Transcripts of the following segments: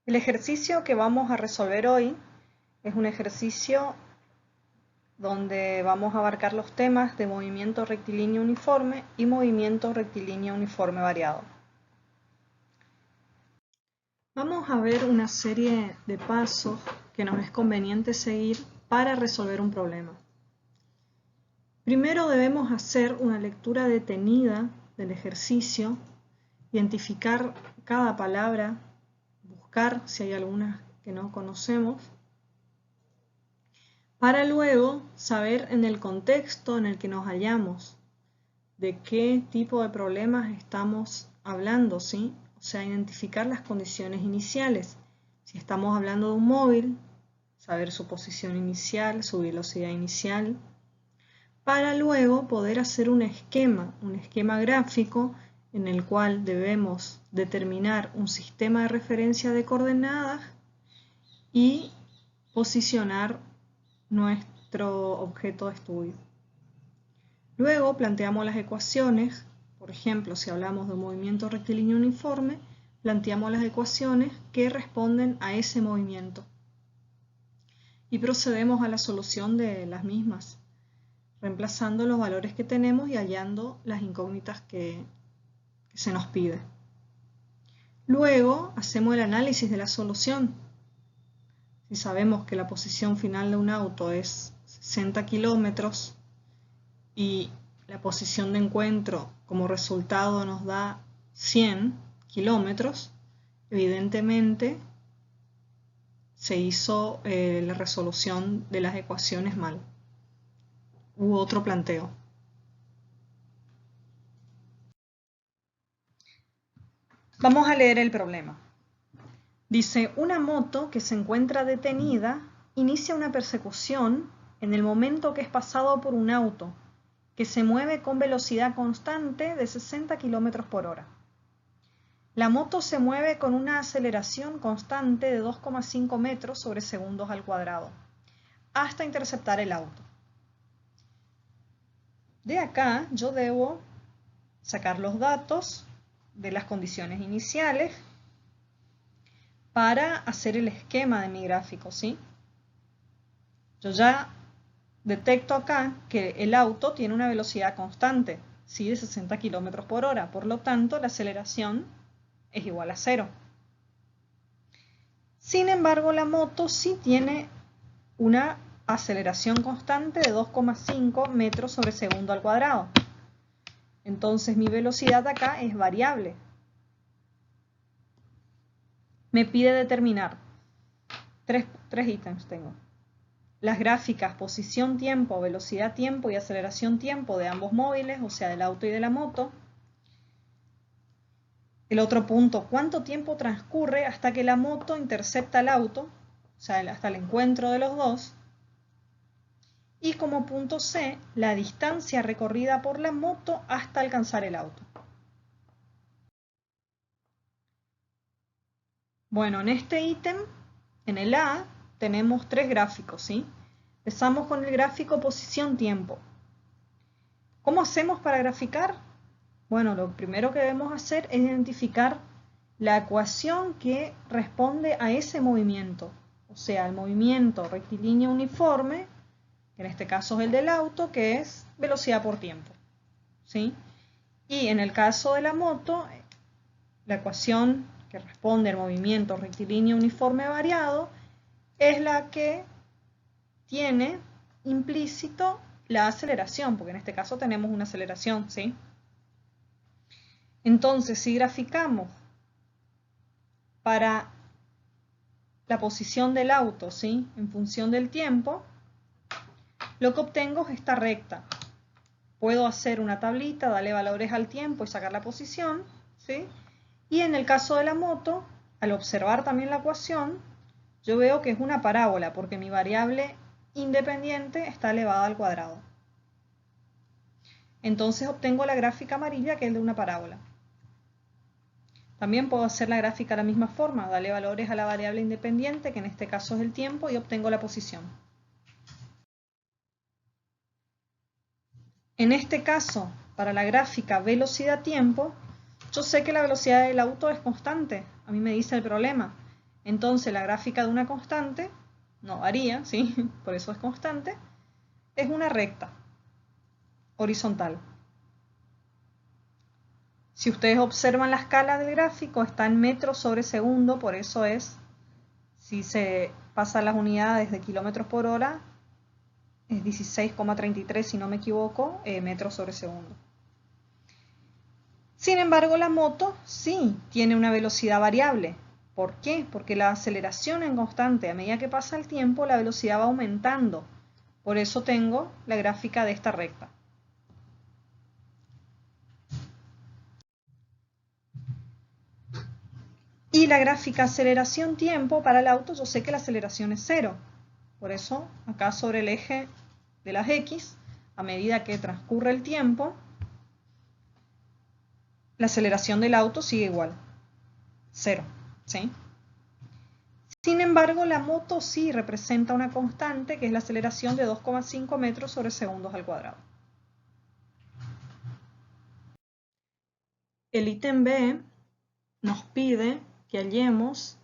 El ejercicio que vamos a resolver hoy es un ejercicio donde vamos a abarcar los temas de movimiento rectilíneo uniforme y movimiento rectilíneo uniforme variado. Vamos a ver una serie de pasos que nos es conveniente seguir para resolver un problema. Primero debemos hacer una lectura detenida del ejercicio, identificar cada palabra, buscar si hay algunas que no conocemos, para luego saber en el contexto en el que nos hallamos, de qué tipo de problemas estamos hablando, ¿sí? O sea, identificar las condiciones iniciales. Si estamos hablando de un móvil, saber su posición inicial, su velocidad inicial, para luego poder hacer un esquema gráfico en el cual debemos determinar un sistema de referencia de coordenadas y posicionar nuestro objeto de estudio. Luego planteamos las ecuaciones, por ejemplo, si hablamos de un movimiento rectilíneo uniforme, planteamos las ecuaciones que responden a ese movimiento y procedemos a la solución de las mismas, reemplazando los valores que tenemos y hallando las incógnitas que se nos pide. Luego hacemos el análisis de la solución. Si sabemos que la posición final de un auto es 60 kilómetros y la posición de encuentro como resultado nos da 100 kilómetros, evidentemente se hizo la resolución de las ecuaciones mal. Hubo otro planteo. Vamos a leer el problema. Dice, una moto que se encuentra detenida inicia una persecución en el momento que es pasado por un auto que se mueve con velocidad constante de 60 km por hora. La moto se mueve con una aceleración constante de 2,5 metros sobre segundos al cuadrado, hasta interceptar el auto. De acá yo debo sacar los datos de las condiciones iniciales para hacer el esquema de mi gráfico, ¿sí? Yo ya detecto acá que el auto tiene una velocidad constante, ¿sí? De 60 km por hora, por lo tanto la aceleración es igual a 0. Sin embargo, la moto sí tiene una aceleración constante de 2,5 metros sobre segundo al cuadrado. Entonces mi velocidad acá es variable. Me pide determinar tres ítems tengo. Las gráficas posición tiempo, velocidad tiempo y aceleración tiempo de ambos móviles, o sea del auto y de la moto. El otro punto, ¿cuánto tiempo transcurre hasta que la moto intercepta al auto? O sea, hasta el encuentro de los dos. Y como punto C, la distancia recorrida por la moto hasta alcanzar el auto. Bueno, en este ítem, en el A, tenemos tres gráficos, ¿sí? Empezamos con el gráfico posición-tiempo. ¿Cómo hacemos para graficar? Bueno, lo primero que debemos hacer es identificar la ecuación que responde a ese movimiento. O sea, el movimiento rectilíneo uniforme, que en este caso es el del auto, que es velocidad por tiempo, ¿sí? Y en el caso de la moto, la ecuación que responde al movimiento rectilíneo uniforme variado es la que tiene implícito la aceleración, porque en este caso tenemos una aceleración, ¿sí? Entonces, si graficamos para la posición del auto, ¿sí? En función del tiempo, lo que obtengo es esta recta. Puedo hacer una tablita, darle valores al tiempo y sacar la posición, ¿sí? Y en el caso de la moto, al observar también la ecuación, yo veo que es una parábola, porque mi variable independiente está elevada al cuadrado. Entonces obtengo la gráfica amarilla, que es de una parábola. También puedo hacer la gráfica de la misma forma, darle valores a la variable independiente, que en este caso es el tiempo, y obtengo la posición. En este caso, para la gráfica velocidad-tiempo, yo sé que la velocidad del auto es constante, a mí me dice el problema. Entonces la gráfica de una constante no varía, ¿sí? Por eso es constante, es una recta horizontal. Si ustedes observan la escala del gráfico, está en metros sobre segundo, por eso es, si se pasan las unidades de kilómetros por hora, es 16,33 si no me equivoco, metros sobre segundo. Sin embargo, la moto sí tiene una velocidad variable. ¿Por qué? Porque la aceleración es constante. A medida que pasa el tiempo, la velocidad va aumentando. Por eso tengo la gráfica de esta recta. Y la gráfica aceleración-tiempo para el auto, yo sé que la aceleración es 0. Por eso, acá sobre el eje de las X, a medida que transcurre el tiempo, la aceleración del auto sigue igual, 0, ¿sí? Sin embargo, la moto sí representa una constante, que es la aceleración de 2,5 metros sobre segundos al cuadrado. El ítem B nos pide que hallemos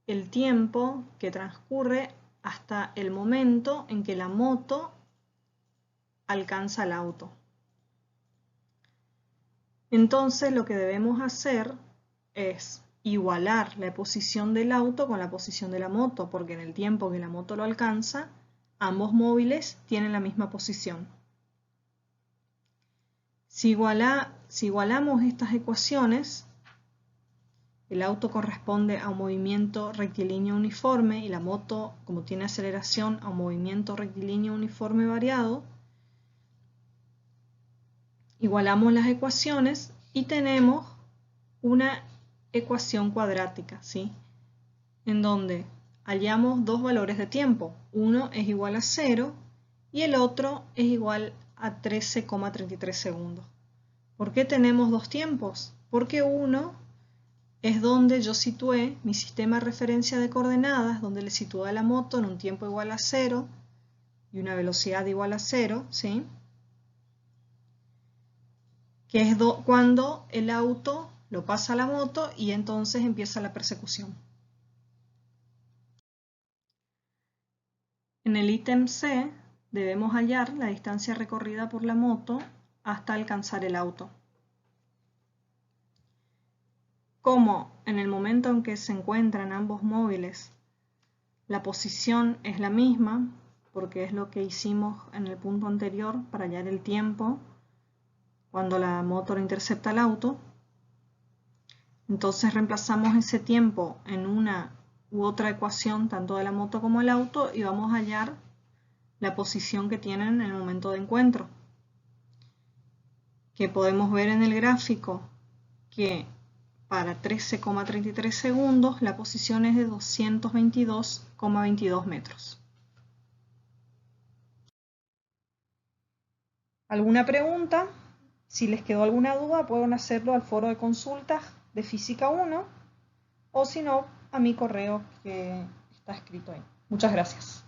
el tiempo que transcurre hasta el momento en que la moto alcanza el auto. Entonces lo que debemos hacer es igualar la posición del auto con la posición de la moto, porque en el tiempo que la moto lo alcanza, ambos móviles tienen la misma posición. Si igualamos estas ecuaciones, el auto corresponde a un movimiento rectilíneo uniforme y la moto, como tiene aceleración, a un movimiento rectilíneo uniforme variado. Igualamos las ecuaciones y tenemos una ecuación cuadrática, ¿sí? En donde hallamos dos valores de tiempo. Uno es igual a 0 y el otro es igual a 13,33 segundos. ¿Por qué tenemos dos tiempos? Porque uno es donde yo situé mi sistema de referencia de coordenadas, donde le situé a la moto en un tiempo igual a 0 y una velocidad igual a 0, ¿sí? Que es cuando el auto lo pasa a la moto y entonces empieza la persecución. En el ítem C debemos hallar la distancia recorrida por la moto hasta alcanzar el auto. Como en el momento en que se encuentran ambos móviles, la posición es la misma, porque es lo que hicimos en el punto anterior para hallar el tiempo cuando la moto lo intercepta al auto, entonces reemplazamos ese tiempo en una u otra ecuación, tanto de la moto como del auto, y vamos a hallar la posición que tienen en el momento de encuentro. Que podemos ver en el gráfico que para 13,33 segundos la posición es de 222,22 metros. ¿Alguna pregunta? Si les quedó alguna duda, pueden hacerlo al foro de consultas de Física 1 o si no, a mi correo que está escrito ahí. Muchas gracias.